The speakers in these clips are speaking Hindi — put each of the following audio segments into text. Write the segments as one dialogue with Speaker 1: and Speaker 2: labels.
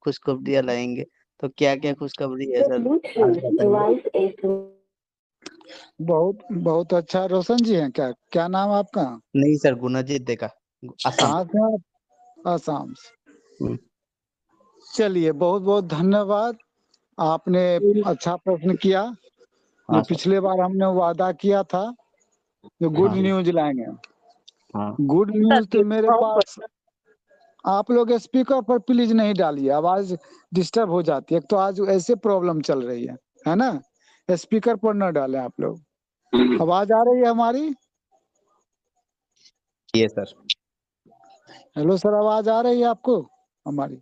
Speaker 1: खुशखबरियां लाएंगे। तो क्या क्या खुशखबरी है सर, आज बताइए।
Speaker 2: बहुत बहुत अच्छा। रोशन जी हैं क्या? क्या नाम आपका?
Speaker 1: नहीं सर, गुनाजीत देखा, असम।
Speaker 2: कहाँ से आप? आसाम से।
Speaker 1: हम्म।
Speaker 2: चलिए, बहुत बहुत धन्यवाद। आपने अच्छा प्रश्न किया। जो
Speaker 1: हाँ सर।
Speaker 2: पिछले बार हमने वादा किया था, जो गुड
Speaker 1: हाँ
Speaker 2: न्यूज लाएंगे।
Speaker 1: हाँ।
Speaker 2: गुड न्यूज तो मेरे पास। आप लोग स्पीकर पर प्लीज नहीं डालिए, आवाज डिस्टर्ब हो जाती है। तो आज ऐसे प्रॉब्लम चल रही है ना। स्पीकर पर न डालें आप लोग। आवाज आ रही है हमारी?
Speaker 1: ये सर।
Speaker 2: हेलो सर, आवाज आ रही है आपको हमारी?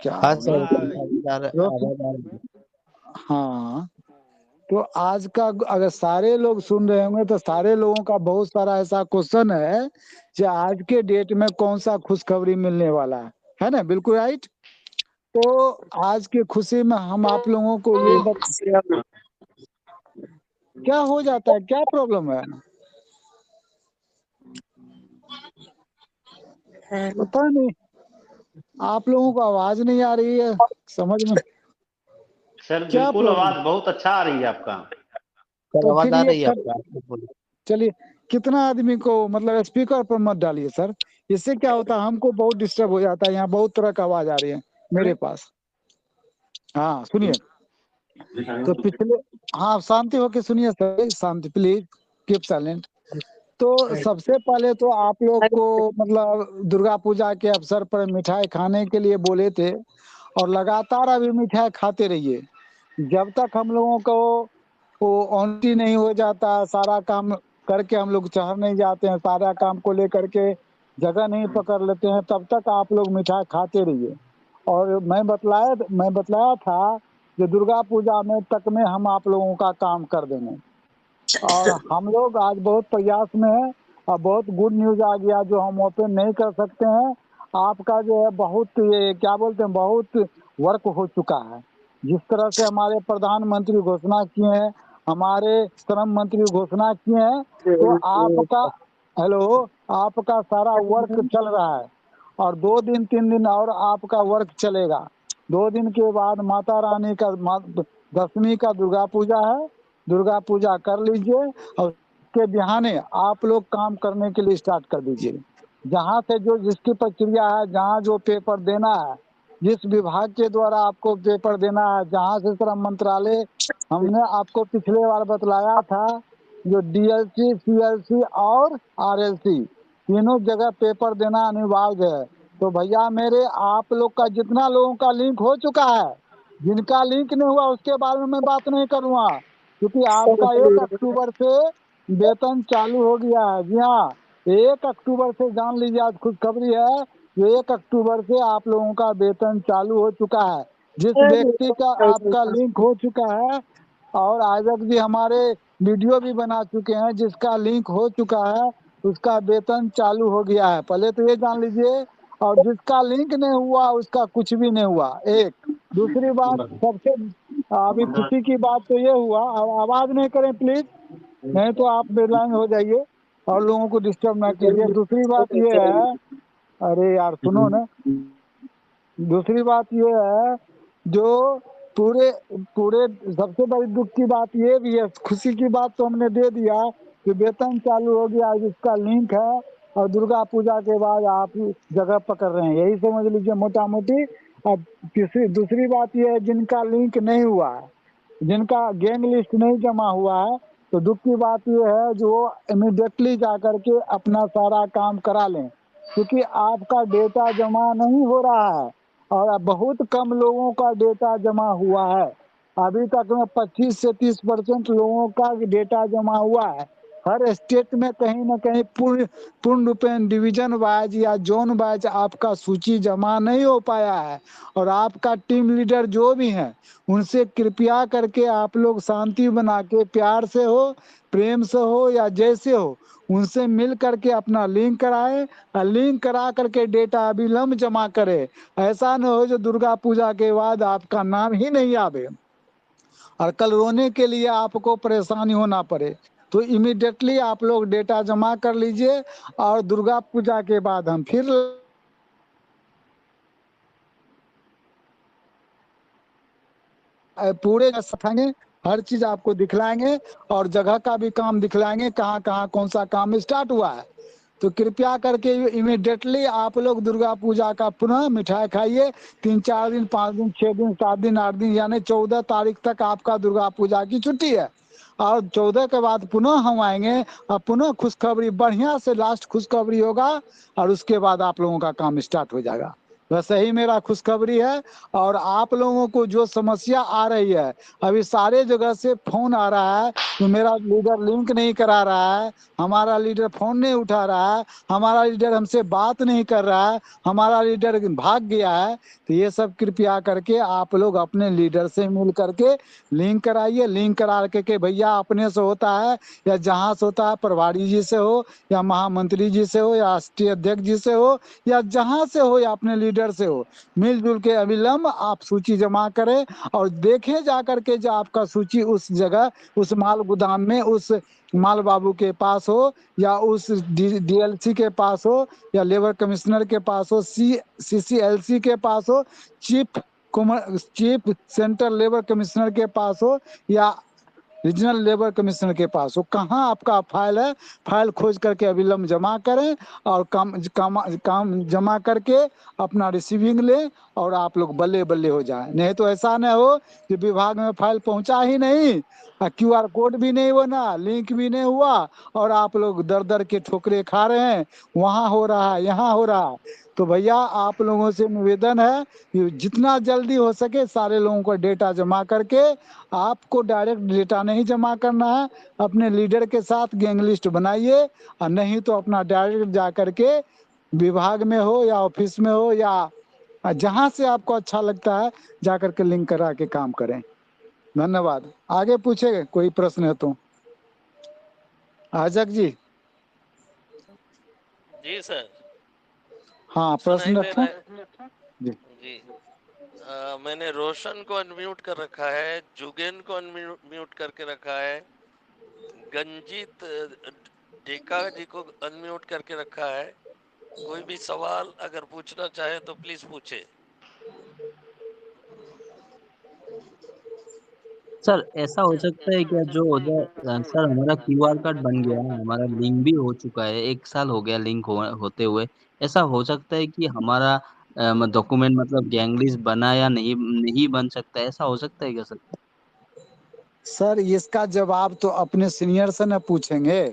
Speaker 2: क्या
Speaker 1: हाँ
Speaker 2: होगा?
Speaker 1: सर, आवाज
Speaker 2: रोशन,
Speaker 1: आ रही है।
Speaker 2: हाँ। तो आज का अगर सारे लोग सुन रहे होंगे तो सारे लोगों का बहुत सारा ऐसा क्वेश्चन है कि आज के डेट में कौन सा खुशखबरी मिलने वाला है ना। बिल्कुल राइट। तो आज की खुशी में हम आप लोगों को ये क्या हो जाता है, क्या प्रॉब्लम है? पता नहीं, आप लोगों को आवाज नहीं आ रही है समझ में।
Speaker 3: सर
Speaker 2: क्या
Speaker 3: बिल्कुल
Speaker 2: प्रॉब्लम?
Speaker 3: आवाज बहुत अच्छा आ रही है आपका।
Speaker 1: सर
Speaker 2: तो
Speaker 1: आवाज
Speaker 2: फिर
Speaker 1: आ
Speaker 2: ये
Speaker 1: रही है
Speaker 2: सब,
Speaker 1: आपका, आप बोलिए।
Speaker 2: चलिए, कितना आदमी को मतलब स्पीकर पर मत डालिए सर। इससे क्या होता है, हमको बहुत डिस्टर्ब हो जाता है। यहाँ बहुत तरह का आवाज आ रही है मेरे पास। हाँ सुनिए। तो पिछले, हाँ शांति होके सुनिए sir, Shanti please, keep silent. तो सबसे पहले तो आप लोग को मतलब दुर्गा पूजा के अवसर पर मिठाई खाने के लिए बोले थे, और लगातार अभी मिठाई खाते रहिए जब तक हम लोगों को वो ऑनटी नहीं हो जाता। सारा काम करके हम लोग शहर नहीं जाते हैं, सारा काम को लेकर के जगह नहीं पकड़ लेते हैं, तब तक आप लोग मिठाई खाते रहिए। और मैं बतलाया था कि दुर्गा पूजा में तक में हम आप लोगों का काम कर देंगे। और हम लोग आज बहुत प्रयास में है, और बहुत गुड न्यूज आ गया जो हम ओपन नहीं कर सकते हैं। आपका जो है बहुत, ये क्या बोलते हैं, बहुत वर्क हो चुका है। जिस तरह से हमारे प्रधानमंत्री घोषणा किए हैं, हमारे श्रम मंत्री घोषणा किए हैं, तो आपका, हेलो, आपका सारा वर्क चल रहा है। और 2 दिन 3 दिन और आपका वर्क चलेगा। 2 दिन के बाद माता रानी का दशमी का दुर्गा पूजा है। दुर्गा पूजा कर लीजिए, और उसके बिहाने आप लोग काम करने के लिए स्टार्ट कर दीजिए। जहाँ से जो जिसकी प्रक्रिया है, जहाँ जो पेपर देना है, जिस विभाग के द्वारा आपको पेपर देना है, जहाँ से श्रम मंत्रालय, हमने आपको पिछले बार बतलाया था, जो डीएलसी, सीएलसी और आरएलसी तीनों जगह पेपर देना अनिवार्य है। तो भैया मेरे, आप लोग का जितना लोगों का लिंक हो चुका है, जिनका लिंक नहीं हुआ उसके बारे में मैं बात नहीं करूँगा, क्योंकि आपका 1 अक्टूबर से वेतन चालू हो गया है। जी हाँ, 1 अक्टूबर से जान लीजिए, आज खुशखबरी है, ये 1 अक्टूबर से आप लोगों का वेतन चालू हो चुका है। जिस व्यक्ति का आपका लिंक हो चुका है, और आजक जी हमारे वीडियो भी बना चुके हैं, जिसका लिंक हो चुका है उसका वेतन चालू हो गया है, पहले तो ये जान लीजिए। और जिसका लिंक नहीं हुआ उसका कुछ भी नहीं हुआ। एक दूसरी बात, सबसे अभी खुशी की बात तो ये हुआ, आवाज नहीं करें प्लीज, नहीं तो आप बेलाइन हो जाइए और लोगों को डिस्टर्ब ना कीजिए। दूसरी बात ये है, अरे यार सुनो ना, दूसरी बात ये है, जो पूरे पूरे सबसे बड़ी दुख की बात ये भी है, खुशी की बात तो हमने दे दिया कि वेतन चालू हो गया जिसका लिंक है, और दुर्गा पूजा के बाद आप जगह पकड़ रहे हैं, यही समझ लीजिए मोटा मोटी। अब तीसरी दूसरी बात ये है, जिनका लिंक नहीं हुआ है, जिनका गैंग लिस्ट नहीं जमा हुआ है, तो दुख की बात ये है जो इमीडिएटली जा करके अपना सारा काम करा लें, क्योंकि आपका डेटा जमा नहीं हो रहा है, और बहुत कम लोगों का डेटा जमा हुआ है। अभी तक में 25 से 30% लोगों का डेटा जमा हुआ है। हर स्टेट में कहीं ना कहीं पूर्ण रूपेण डिवीजन वाइज या जोन वाइज आपका सूची जमा नहीं हो पाया है। और आपका टीम लीडर जो भी हैं, उनसे कृपया करके आप लोग शांति बना के, प्यार से हो, प्रेम से हो या जैसे हो, उनसे मिल करके अपना लिंक कराए, और लिंक करा करके डेटा अविलंब जमा करे। ऐसा न हो जो दुर्गा पूजा के बाद आपका नाम ही नहीं आवे और कल रोने के लिए आपको परेशानी होना पड़े। तो इमीडिएटली आप लोग डेटा जमा कर लीजिए, और दुर्गा पूजा के बाद हम फिर पूरे सफाएंगे, हर चीज आपको दिखलाएंगे और जगह का भी काम दिखलाएंगे, कहाँ कहाँ कौन सा काम स्टार्ट हुआ है। तो कृपया करके इमीडिएटली आप लोग दुर्गा पूजा का पुनः मिठाई खाइए। 3-4 दिन, 5 दिन, 6 दिन, 7 दिन, 8 दिन, यानी 14 तारीख तक आपका दुर्गा पूजा की छुट्टी है। और 14 के बाद पुनः हम आएंगे और पुनः खुशखबरी, बढ़िया से लास्ट खुशखबरी होगा और उसके बाद आप लोगों का काम स्टार्ट हो जाएगा। बस यही मेरा खुशखबरी है। और आप लोगों को जो समस्या आ रही है, अभी सारे जगह से फोन आ रहा है कि मेरा लीडर लिंक नहीं करा रहा है, हमारा लीडर फोन नहीं उठा रहा है, हमारा लीडर हमसे बात नहीं कर रहा है, हमारा लीडर भाग गया है। तो ये सब कृपया करके आप लोग अपने लीडर से मिल करके लिंक कराइए। लिंक करा के भैया अपने से होता है या जहाँ से होता है, प्रभारी जी से हो या महामंत्री जी से हो या राष्ट्रीय अध्यक्ष जी से हो या जहाँ से हो या अपने लीडर से हो, मिलजुल के अविलंब आप सूची जमा करें और देखें जा करके जो आपका सूची उस जगह, उस माल गोदाम में, उस माल बाबू के पास हो या उस डीएलसी के पास हो या लेबर कमिश्नर के पास हो, सीसीएलसी के पास हो, चीफ सेंट्रल लेबर कमिश्नर के पास हो या रीजनल लेबर कमिश्नर के पास हो, कहाँ आपका फाइल है, फाइल खोज करके अविलंब जमा करें और काम जमा करके अपना रिसीविंग लें और आप लोग बल्ले बल्ले हो जाए। नहीं तो ऐसा न हो कि विभाग में फाइल पहुंचा ही नहीं, QR कोड भी नहीं बना, लिंक भी नहीं हुआ और आप लोग दर दर के ठोकरे खा रहे हैं, वहाँ हो रहा है, यहाँ हो रहा है। तो भैया आप लोगों से निवेदन है कि जितना जल्दी हो सके सारे लोगों का डेटा जमा करके, आपको डायरेक्ट डेटा नहीं जमा करना है, अपने लीडर के साथ गैंग लिस्ट बनाइए और नहीं तो अपना डायरेक्ट जा करके विभाग में हो या ऑफिस में हो या जहां से आपको अच्छा लगता है जा करके लिंक करा के काम करें। धन्यवाद। आगे पूछे कोई प्रश्न है तो। आजक जी।
Speaker 4: जी सर।
Speaker 2: हाँ प्रश्न
Speaker 4: सुनाई दे
Speaker 2: रखें।
Speaker 4: रहा है
Speaker 2: जी
Speaker 4: जी। मैंने रोशन को अनम्यूट कर रखा है, जुगेन को अनम्यूट करके रखा है, गंजीत डेका जी को अनम्यूट करके रखा है। कोई भी सवाल अगर पूछना चाहे तो प्लीज पूछे।
Speaker 1: सर ऐसा हो सकता है क्या, जो उधर सर हमारा QR कार्ड बन गया है, हमारा लिंक भी हो चुका है, 1 साल हो गया लिंक होते हुए, ऐसा हो सकता है कि हमारा डॉक्यूमेंट मतलब गैंग लिस्ट बना या नहीं नहीं बन सकता है, ऐसा हो सकता है क्या सर?
Speaker 2: सर इसका जवाब तो अपने सीनियर से न पूछेंगे।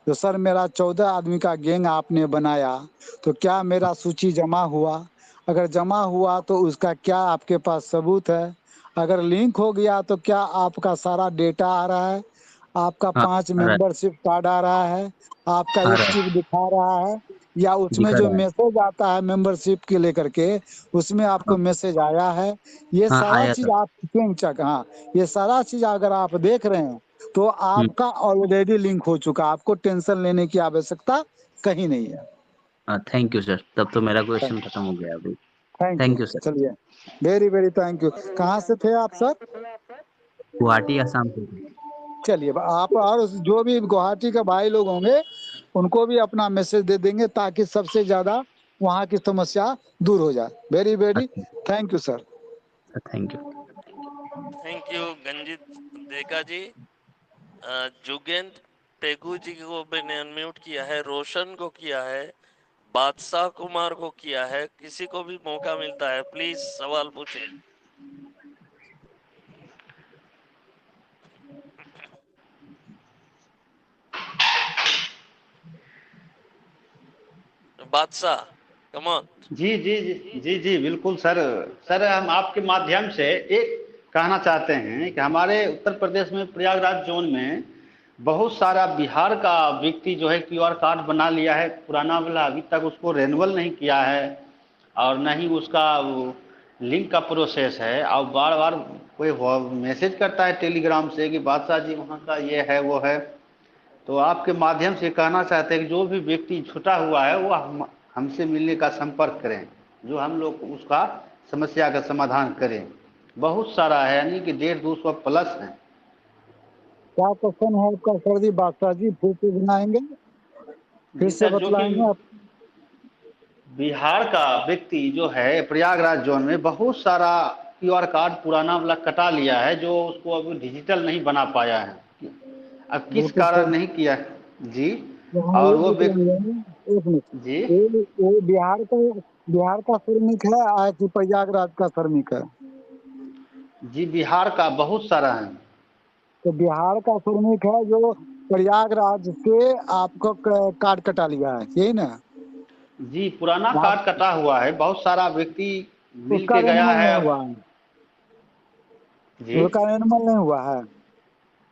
Speaker 2: तो सर मेरा 14 आदमी का गैंग आपने बनाया तो क्या मेरा सूची जमा हुआ? अगर जमा हुआ तो उसका क्या आपके पास सबूत है? अगर लिंक हो गया तो क्या आपका सारा डेटा आ रहा है? आपका
Speaker 1: हाँ
Speaker 2: 5
Speaker 1: आ रहा है,
Speaker 2: मेंबरशिप कार्ड आ रहा है? आपका
Speaker 1: आ रहा
Speaker 2: एक्टिव दिखा रहा है? या
Speaker 1: है,
Speaker 2: उसमें
Speaker 1: दिखा
Speaker 2: जो
Speaker 1: रहा है।
Speaker 2: मैसेज आता है मेंबरशिप के लेकर के, उसमें आपको
Speaker 1: हाँ,
Speaker 2: मैसेज आया है? ये
Speaker 1: हाँ
Speaker 2: सारा
Speaker 1: आया
Speaker 2: चीज
Speaker 1: था।
Speaker 2: आप चेक, हाँ, ये सारा चीज अगर आप देख रहे हैं तो आपका ऑलरेडी लिंक हो चुका, आपको टेंशन लेने की आवश्यकता कहीं नहीं है।
Speaker 1: थैंक यू सर, तब तो मेरा क्वेश्चन खत्म हो गया अभी।
Speaker 2: Thank you.
Speaker 1: Thank you sir.
Speaker 2: चलिए, वेरी वेरी थैंक यू। कहाँ से थे आप सर?
Speaker 1: गुवाहाटी आसाम से।
Speaker 2: चलिए आप और जो भी गुवाहाटी के भाई लोग होंगे उनको भी अपना मैसेज दे देंगे ताकि सबसे ज्यादा वहाँ की समस्या दूर हो जाए। वेरी वेरी
Speaker 1: अच्छा,
Speaker 2: thank you sir.
Speaker 1: Thank you.
Speaker 4: Thank you Ganjit Deka ji. Jugendra Tegu ji को मैंने अनम्यूट किया है, रोशन को किया है, बादशाह कुमार को किया है। किसी को भी मौका मिलता है प्लीज सवाल पूछे। बादशाह कम ऑन।
Speaker 3: जी जी जी जी जी बिल्कुल सर। सर हम आपके माध्यम से एक कहना चाहते हैं कि हमारे उत्तर प्रदेश में प्रयागराज जोन में बहुत सारा बिहार का व्यक्ति जो है QR कार्ड बना लिया है पुराना वाला, अभी तक उसको रेनुअल नहीं किया है और न ही उसका लिंक का प्रोसेस है। और बार बार कोई मैसेज करता है टेलीग्राम से कि बादशाह जी वहाँ का ये है वो है। तो आपके माध्यम से कहना चाहते हैं कि जो भी व्यक्ति छूटा हुआ है वो हमसे मिलने का संपर्क करें, जो हम लोग उसका समस्या का समाधान करें। बहुत सारा है, यानी कि 150-200 प्लस है।
Speaker 2: क्या क्वेश्चन है आपका सर जी? बादशाह जी फिर से सुनाएंगे, फिर
Speaker 3: जी
Speaker 2: से
Speaker 3: सर, जो कि
Speaker 2: बतलाएंगे आप?
Speaker 3: बिहार का व्यक्ति जो है प्रयागराज जोन में बहुत सारा क्यूआर कार्ड पुराना वाला कटा लिया है, जो उसको अभी डिजिटल नहीं बना पाया है। अब
Speaker 2: वो
Speaker 3: किस
Speaker 2: तो
Speaker 3: कारण
Speaker 2: सर
Speaker 3: नहीं किया जी।
Speaker 2: यहाँ
Speaker 3: और
Speaker 2: ये
Speaker 3: वो
Speaker 2: देख लेंगे, एक मिनट,
Speaker 3: जी
Speaker 2: वो बिहार का श्रमिक है कि प्रयागराज का श्रमिक है?
Speaker 3: जी, बिहार का बहुत सारा है।
Speaker 2: तो बिहार का श्रमिक है जो प्रयागराज से आपको कार्ड कटा लिया है, यही ना?
Speaker 3: जी, पुराना
Speaker 2: आप
Speaker 3: कार्ड कटा हुआ है, बहुत सारा व्यक्ति मिल
Speaker 2: उसका
Speaker 3: के गया
Speaker 2: रेन्यूअल
Speaker 3: है
Speaker 2: नहीं
Speaker 3: अब।
Speaker 2: हुआ है?
Speaker 3: जी
Speaker 2: उसका रेन्यूअल नहीं हुआ है?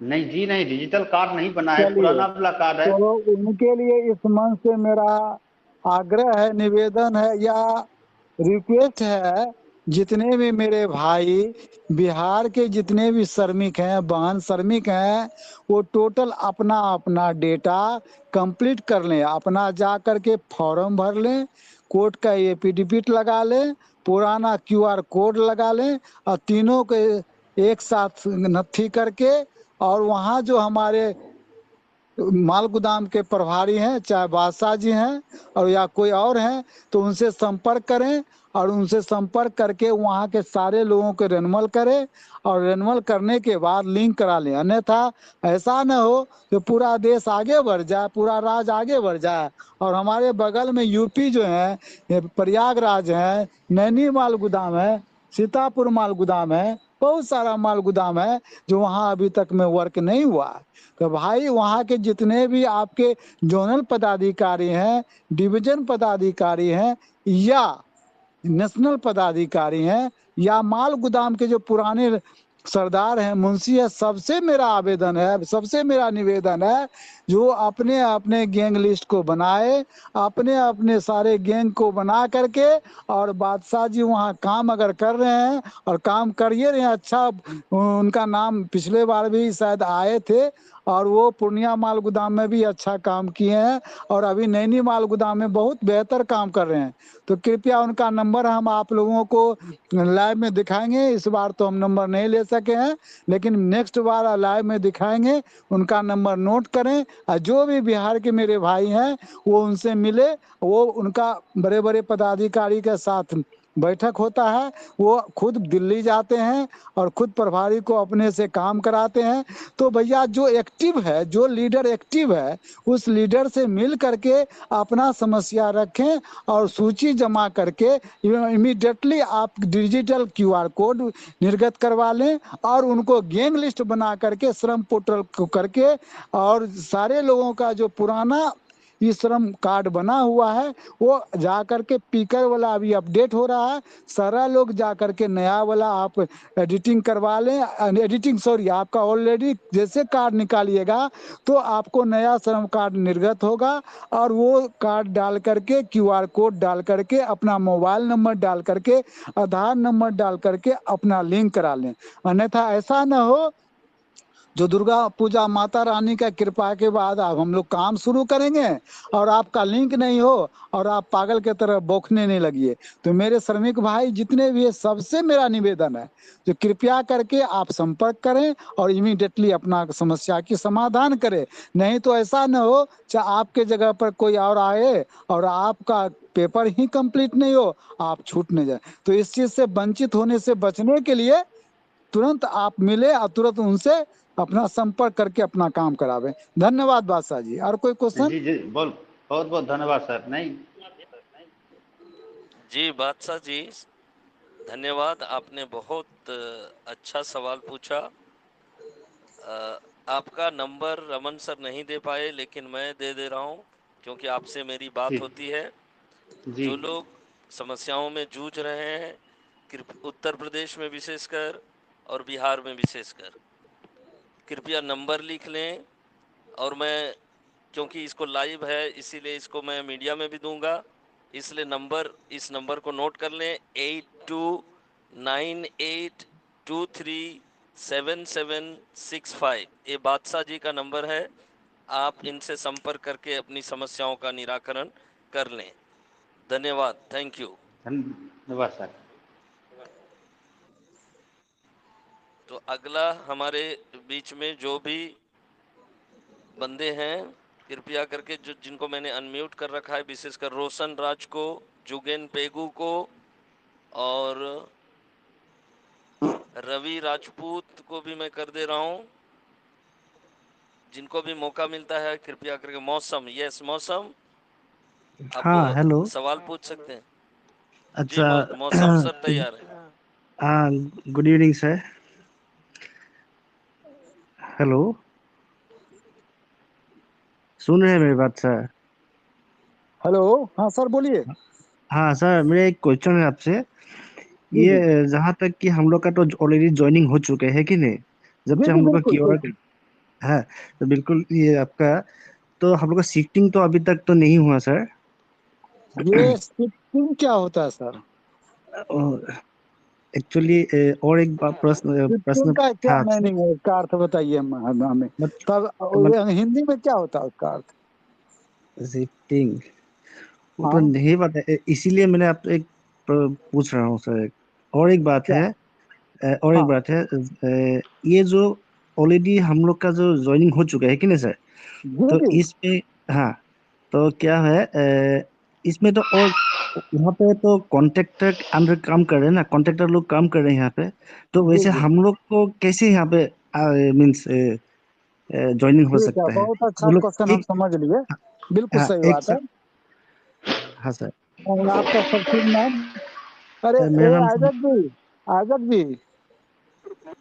Speaker 3: नहीं जी, नहीं, डिजिटल कार्ड नहीं बना है,
Speaker 2: चलिए,
Speaker 3: पुराना वाला कार्ड है।
Speaker 2: तो उनके लिए इस मंच से मेरा आग्रह है, निवेदन है या रिक्वेस्ट है, जितने भी मेरे भाई बिहार के जितने भी श्रमिक हैं, बहन श्रमिक हैं, वो टोटल अपना अपना डेटा कंप्लीट कर लें, अपना जा करके फॉर्म भर लें, कोर्ट का एफिडेविट लगा लें, पुराना क्यूआर कोड लगा लें और तीनों के एक साथ नत्थी करके, और वहाँ जो हमारे माल गोदाम के प्रभारी हैं, चाहे बादशाह जी हैं और या कोई और हैं, तो उनसे संपर्क करें और उनसे संपर्क करके वहाँ के सारे लोगों को रेन्युअल करें और रेन्युअल करने के बाद लिंक करा लें। अन्यथा ऐसा न हो कि पूरा देश आगे बढ़ जाए, पूरा राज्य आगे बढ़ जाए और हमारे बगल में यूपी जो है, ये प्रयागराज है, नैनी माल गोदाम है, सीतापुर माल गोदाम है, बहुत सारा माल गोदाम है जो वहाँ अभी तक में वर्क नहीं हुआ है। तो भाई वहाँ के जितने भी आपके जोनल पदाधिकारी हैं, डिवीजन पदाधिकारी हैं या नेशनल पदाधिकारी हैं या माल गोदाम के जो पुराने सरदार हैं, मुंशी है, सबसे मेरा आवेदन है, सबसे मेरा निवेदन है, जो अपने अपने गैंग लिस्ट को बनाए, अपने अपने सारे गैंग को बना करके, और बादशाह जी वहाँ काम अगर कर रहे हैं और काम करिए रहे हैं अच्छा, उनका नाम पिछले बार भी शायद आए थे और वो पूर्णिया माल गोदाम में भी अच्छा काम किए हैं और अभी नैनी माल गोदाम में बहुत बेहतर काम कर रहे हैं। तो कृपया उनका नंबर हम आप लोगों को लाइव में दिखाएंगे। इस बार तो हम नंबर नहीं ले सके हैं, लेकिन नेक्स्ट बार लाइव में दिखाएंगे। उनका नंबर नोट करें और जो भी बिहार के मेरे भाई हैं वो उनसे मिले। वो उनका बड़े बड़े पदाधिकारी के साथ बैठक होता है, वो खुद दिल्ली जाते हैं और खुद प्रभारी को अपने से काम कराते हैं। तो भैया जो एक्टिव है, जो लीडर एक्टिव है, उस लीडर से मिल करके अपना समस्या रखें और सूची जमा करके इमीडिएटली आप डिजिटल क्यूआर कोड निर्गत करवा लें और उनको गैंग लिस्ट बना करके श्रम पोर्टल को करके, और सारे लोगों का जो पुराना ई श्रम कार्ड बना हुआ है वो जा करके पीकर वाला अभी अपडेट हो रहा है, सारा लोग जा करके नया वाला आप एडिटिंग करवा लें। एडिटिंग सॉरी, आपका ऑलरेडी जैसे कार्ड निकालिएगा तो आपको नया श्रम कार्ड निर्गत होगा और वो कार्ड डाल करके क्यूआर कोड डाल करके अपना मोबाइल नंबर डाल करके आधार नंबर डाल करके अपना लिंक करा लें। अन्यथा ऐसा न हो जो दुर्गा पूजा माता रानी का कृपा के बाद अब हम लोग काम शुरू करेंगे और आपका लिंक नहीं हो और आप पागल के तरह बौखने नहीं लगिए। तो मेरे श्रमिक भाई जितने भी है, सबसे मेरा निवेदन है जो कृपया करके आप संपर्क करें और इमीडिएटली अपना समस्या की समाधान करें। नहीं तो ऐसा न हो चाहे आपके जगह पर कोई और आए और आपका पेपर ही कंप्लीट नहीं हो, आप छूट नहीं जाए। तो इस चीज से वंचित होने से बचने के लिए तुरंत आप मिले और तुरंत उनसे अपना संपर्क करके अपना काम करावे। धन्यवाद बादशाह जी। और कोई क्वेश्चन?
Speaker 3: जी जी, बहुत बहुत धन्यवाद सर। नहीं
Speaker 4: जी बादशाह जी, धन्यवाद, आपने बहुत अच्छा सवाल पूछा। आपका नंबर रमन सर नहीं दे पाए, लेकिन मैं दे रहा हूं क्योंकि आपसे मेरी बात
Speaker 3: जी
Speaker 4: होती है।
Speaker 3: जी
Speaker 4: जो लोग समस्याओं में जूझ रहे हैं, उत्तर प्रदेश में विशेषकर और बिहार में विशेषकर, कृपया नंबर लिख लें। और मैं, क्योंकि इसको लाइव है इसीलिए इसको मैं मीडिया में भी दूंगा, इसलिए इस नंबर को नोट कर लें, 8298237765। ये बादशाह जी का नंबर है। आप इनसे संपर्क करके अपनी समस्याओं का निराकरण कर लें। धन्यवाद, थैंक यू।
Speaker 3: धन्यवाद सर।
Speaker 4: तो अगला हमारे बीच में जो भी बंदे हैं, कृपया करके जिनको मैंने अनम्यूट कर रखा है, विशेषकर रोशन राज को, जुगेन पेगू को और रवि राजपूत को भी मैं कर दे रहा हूँ। जिनको भी मौका मिलता है कृपया करके। मौसम, यस मौसम, आप
Speaker 5: हाँ हेलो।
Speaker 4: सवाल पूछ सकते हैं। जी
Speaker 5: अच्छा।
Speaker 4: मौसम सर तैयार है।
Speaker 5: हाँ, गुड इवनिंग सर। हेलो, सुन रहे हैं मेरी बात सर?
Speaker 2: हेलो, हाँ सर बोलिए।
Speaker 5: हाँ सर, मेरा एक क्वेश्चन है आपसे।
Speaker 2: जी जी
Speaker 5: ये जहाँ तक कि हम लोग का तो ऑलरेडी ज्वाइनिंग हो चुके हैं कि नहीं, जब
Speaker 2: जी
Speaker 5: से
Speaker 2: जी,
Speaker 5: हम लोग का
Speaker 2: बिल्कुल
Speaker 5: क्यूआर
Speaker 2: बिल्कुल।
Speaker 5: है, तो बिल्कुल ये आपका, तो हम लोग का शिफ्टिंग तो अभी तक तो नहीं हुआ सर।
Speaker 2: ये शिफ्टिंग क्या होता है सर?
Speaker 5: एक्चुअली और एक प्रश्न
Speaker 2: शिफ्टिंग
Speaker 5: प्रश्न
Speaker 2: का क्या
Speaker 5: था आपसे।
Speaker 2: मीनिंग है, उसका अर्थ बताइए हमें।
Speaker 5: मत,
Speaker 2: तब
Speaker 5: मत,
Speaker 2: हिंदी में क्या होता है उसका अर्थ?
Speaker 5: शिफ्टिंग वो तो
Speaker 2: हाँ,
Speaker 5: नहीं पता इसीलिए मैंने आपसे एक पूछ रहा हूँ सर। और एक बात
Speaker 2: क्या?
Speaker 5: है, और एक
Speaker 2: हाँ
Speaker 5: बात है, ये जो ऑलरेडी हम लोग का जो ज्वाइनिंग हो चुका है कि नहीं सर,
Speaker 2: जी
Speaker 5: तो
Speaker 2: जी
Speaker 5: इसमें, हाँ, तो क्या है, इसमें तो और यहाँ पे तो कॉन्ट्रैक्टर अंडर काम कर रहे हैं ना, कॉन्ट्रैक्टर लोग काम कर रहे हैं यहाँ पे। तो
Speaker 2: जी
Speaker 5: वैसे
Speaker 2: जी,
Speaker 5: हम लोग को कैसे यहाँ पे मीन्स ज्वाइनिंग हो
Speaker 2: ठीक है,
Speaker 5: सकता है?
Speaker 2: बहुत अच्छा
Speaker 5: वो लोग
Speaker 2: क्वेश्चन हम
Speaker 5: एक,
Speaker 2: समझ लिए। बिल्कुल
Speaker 5: हाँ
Speaker 2: सही
Speaker 5: एक
Speaker 2: बात है।
Speaker 5: सर, हाँ सर।
Speaker 2: और आपका सब शुभ नाम? अरे
Speaker 5: मेरा
Speaker 2: ए
Speaker 5: नाम
Speaker 2: आजक जी, आजक जी,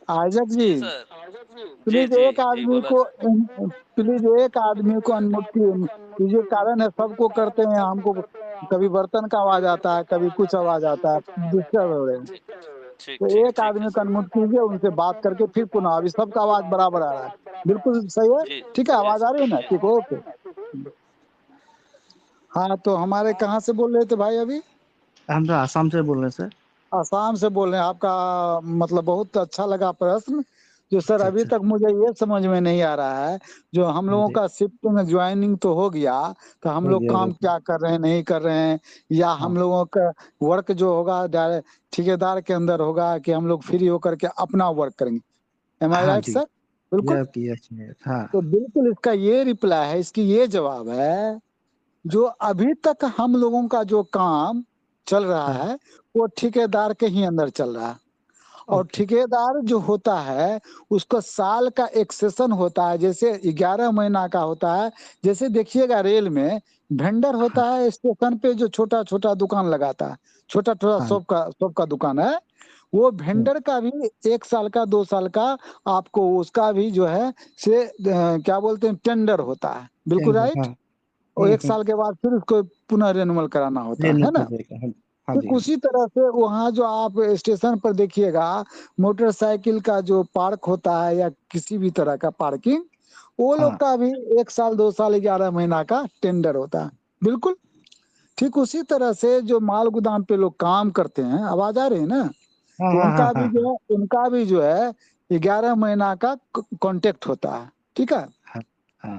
Speaker 2: आजक जी,
Speaker 4: जी सर। जी
Speaker 2: प्लीज
Speaker 4: जी
Speaker 2: एक
Speaker 4: जी
Speaker 2: आदमी
Speaker 4: बोला।
Speaker 2: को, प्लीज एक आदमी को अनम्यूट कीजिए। कारण है सबको करते हैं, हमको कभी बर्तन का आवाज आता है, कभी कुछ आवाज आता है, डिस्टर्ब हो रहे हैं।
Speaker 4: ठीक ठीक
Speaker 2: तो
Speaker 4: ठीक
Speaker 2: एक
Speaker 4: ठीक है
Speaker 2: आदमी को
Speaker 4: सर।
Speaker 2: अनम्यूट कीजिए, उनसे बात करके फिर पुनः, अभी सबका आवाज बराबर आ रहा है। बिल्कुल सही है।
Speaker 4: जी
Speaker 2: ठीक है, आवाज
Speaker 4: यस
Speaker 2: आ रही है ना?
Speaker 4: जी।
Speaker 2: ठीक, ओके। हाँ, तो हमारे कहाँ से बोल रहे थे भाई अभी?
Speaker 5: हम तो आसाम से बोल रहे हैं सर।
Speaker 2: आसाम से बोल रहे हैं। आपका मतलब बहुत अच्छा लगा प्रश्न, जो सर
Speaker 5: अच्छा
Speaker 2: अभी
Speaker 5: अच्छा।
Speaker 2: तक मुझे ये समझ में नहीं आ रहा है। जो हम
Speaker 5: हाँ
Speaker 2: लोगों
Speaker 5: जी,
Speaker 2: का शिफ्टिंग ज्वाइनिंग तो हो गया, तो हम
Speaker 5: हो
Speaker 2: लोग
Speaker 5: गया, हो
Speaker 2: काम
Speaker 5: गया।
Speaker 2: क्या कर रहे हैं, नहीं कर रहे हैं, या
Speaker 5: हाँ
Speaker 2: हम लोगों का वर्क जो होगा डायरेक्ट ठेकेदार के अंदर होगा, कि हम लोग फ्री होकर के अपना वर्क करेंगे? एम आई
Speaker 5: हाँ
Speaker 2: राइट
Speaker 5: जी,
Speaker 2: सर? बिल्कुल।
Speaker 5: यस यस, हाँ
Speaker 2: तो बिल्कुल इसका ये रिप्लाई है, इसकी ये जवाब है, जो अभी तक हम लोगों का जो काम चल रहा
Speaker 5: हाँ।
Speaker 2: है वो ठेकेदार के ही अंदर चल रहा है। और
Speaker 5: ओके।
Speaker 2: ठेकेदार जो होता है उसका साल का एक सेशन होता है, जैसे 11 महीना का होता है। जैसे देखिएगा रेल में वेंडर
Speaker 5: हाँ
Speaker 2: होता है स्टेशन पे, जो छोटा छोटा दुकान लगाता है, छोटा छोटा
Speaker 5: हाँ।
Speaker 2: शॉप का दुकान है। वो
Speaker 5: हम्म,
Speaker 2: वेंडर का भी 1 साल का 2 साल का आपको उसका भी जो है से क्या बोलते हैं, टेंडर होता है। बिल्कुल
Speaker 5: टेंडर, हाँ।
Speaker 2: राइट। और 1 साल के बाद फिर उसको पुनः रिन्यूअल कराना होता
Speaker 5: रेनू
Speaker 2: है
Speaker 5: कर
Speaker 2: ना?
Speaker 5: देगा, हाँ। हाँ जी,
Speaker 2: ठीक
Speaker 5: हाँ।
Speaker 2: उसी तरह से वहाँ जो आप स्टेशन पर देखिएगा, मोटरसाइकिल का जो पार्क होता है या किसी भी तरह का पार्किंग, वो लोग
Speaker 5: हाँ
Speaker 2: का भी 1 साल 2 साल 11 महीना का टेंडर होता है। बिल्कुल। ठीक उसी तरह से जो माल गोदाम पे लोग काम करते हैं, आवाज आ रही है ना?
Speaker 5: हाँ
Speaker 2: तो
Speaker 5: हाँ हाँ हाँ हाँ
Speaker 2: उनका भी जो है 11 महीना का कॉन्ट्रैक्ट होता है। ठीक है।
Speaker 5: हाँ हाँ।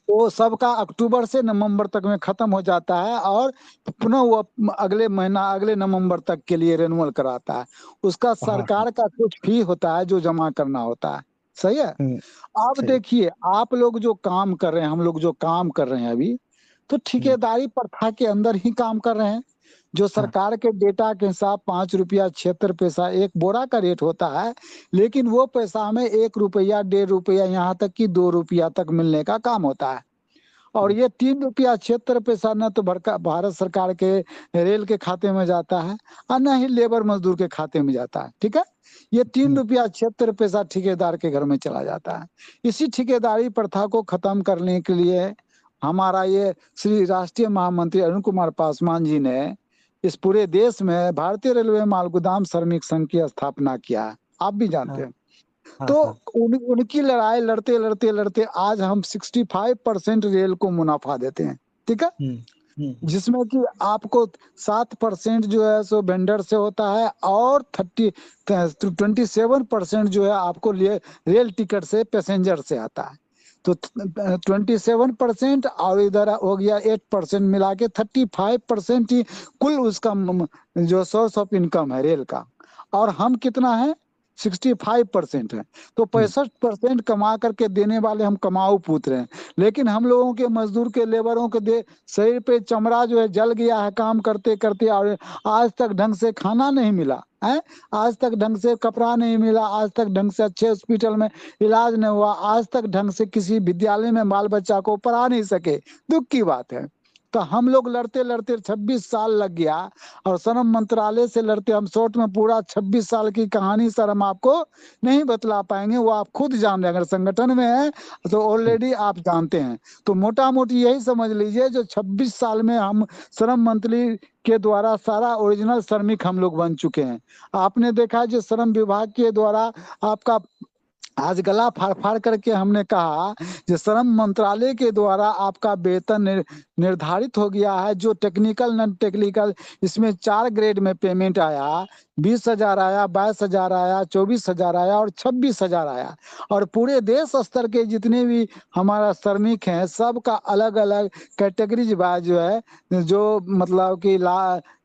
Speaker 2: तो सबका अक्टूबर से नवंबर तक में खत्म हो जाता है, और पुनः वो अगले महीना अगले नवंबर तक के लिए रिन्यूअल कराता है। उसका
Speaker 5: हाँ हाँ।
Speaker 2: सरकार का कुछ फी होता है जो जमा करना होता है। सही है।
Speaker 5: हम्म,
Speaker 2: अब
Speaker 5: सही।
Speaker 2: देखिए, आप लोग जो काम कर रहे हैं, हम लोग जो काम कर रहे हैं अभी, तो
Speaker 5: हम्म,
Speaker 2: ठेकेदारी प्रथा के अंदर ही काम कर रहे हैं। जो
Speaker 5: हाँ
Speaker 2: सरकार के डेटा के हिसाब 5 रुपया 76 पैसा एक बोरा का रेट होता है, लेकिन वो पैसा हमें 1 रुपया 1.5 रुपया यहाँ तक कि 2 रुपया तक मिलने का काम होता है। और ये 3 रुपया 76 पैसा न तो भारत सरकार के रेल के खाते में जाता है, और न ही लेबर मजदूर के खाते में जाता है। ठीक है। ये तीन
Speaker 5: हम्म,
Speaker 2: रुपया 76 पैसा ठेकेदार के घर में चला जाता है। इसी ठेकेदारी प्रथा को खत्म करने के लिए हमारा ये श्री राष्ट्रीय महामंत्री अरुण कुमार पासवान जी ने इस पूरे देश में भारतीय रेलवे माल गोदाम श्रमिक संघ की स्थापना किया है। आप भी जानते
Speaker 5: हाँ
Speaker 2: हैं।
Speaker 5: हाँ
Speaker 2: तो
Speaker 5: हाँ।
Speaker 2: उनकी लड़ाई लड़ते लड़ते लड़ते आज हम 65% रेल को मुनाफा देते हैं। ठीक है।
Speaker 5: हम्म हम्म।
Speaker 2: जिसमें कि आपको 7% जो है सो वेंडर से होता है, और 27% जो है आपको रेल टिकट से पैसेंजर से आता है। तो 27% और इधर हो गया 8% मिला के 35% ही कुल उसका जो सोर्स ऑफ इनकम है रेल का। और हम कितना है? 65% है। तो 65% कमा करके देने वाले हम कमाऊ पुत्र हैं, लेकिन हम लोगों के मजदूर के लेबरों के शरीर पे चमड़ा जो है जल गया है काम करते करते, और आज तक ढंग से खाना नहीं मिला है, आज तक ढंग से कपड़ा नहीं मिला, आज तक ढंग से अच्छे हॉस्पिटल में इलाज नहीं हुआ, आज तक ढंग से किसी विद्यालय में बाल बच्चा को पढ़ा नहीं सके। दुख की बात है। तो हम लोग लड़ते लड़ते 26 साल लग गया, और श्रम मंत्रालय से लड़ते हम शॉर्ट में पूरा 26 साल की कहानी सर हम आपको नहीं बतला पाएंगे, वो आप खुद जान रहे हैं। अगर संगठन में है तो ऑलरेडी आप जानते हैं। तो मोटा मोटी यही समझ लीजिए, जो 26 साल में हम श्रम मंत्री के द्वारा सारा ओरिजिनल श्रमिक हम लोग बन चुके हैं। आपने देखा जो श्रम विभाग के द्वारा आपका आज गला फाड़ फाड़ करके हमने कहा कि श्रम मंत्रालय के द्वारा आपका वेतन निर्धारित हो गया है, जो टेक्निकल नॉन टेक्निकल, इसमें 4 ग्रेड में पेमेंट आया, 20,000 आया, 22,000 आया, 24,000 आया और 26,000 आया। और पूरे देश स्तर के जितने भी हमारा श्रमिक हैं, सबका अलग अलग कैटेगरीज वाइज जो है, जो मतलब कि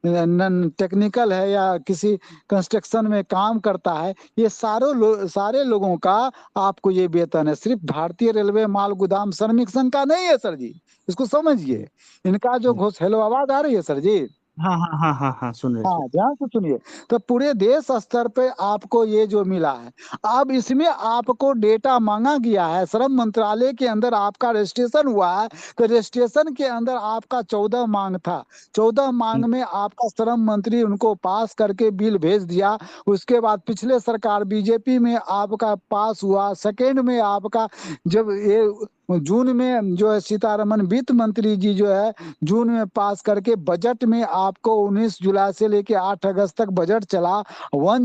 Speaker 2: नॉन टेक्निकल है या किसी कंस्ट्रक्शन में काम करता है, ये सारे लोगों का आपको ये वेतन है। सिर्फ भारतीय रेलवे माल गोदाम श्रमिक संघ का नहीं है सर जी, इसको समझिए। इनका जो घोष, हेलो आवाज आ रही है सर जी?
Speaker 5: हाँ हाँ हाँ हाँ हाँ, सुन रहे
Speaker 2: हाँ, ध्यान से सुनिए। तो पूरे देश स्तर पे आपको ये जो मिला है, अब इसमें आपको डेटा मांगा गया है। श्रम मंत्रालय के अंदर आपका रजिस्ट्रेशन हुआ है, तो रजिस्ट्रेशन के अंदर आपका 14 मांग था। 14 मांग में आपका श्रम मंत्री उनको पास करके बिल भेज दिया। उसके बाद पिछले सरकार बीजेपी में आपका पास हुआ। सेकेंड में आपका जब ये जून में जो है सीतारमन वित्त मंत्री जी जो है जून में पास करके बजट में आपको 19 जुलाई से लेके 8 अगस्त तक बजट चला। 1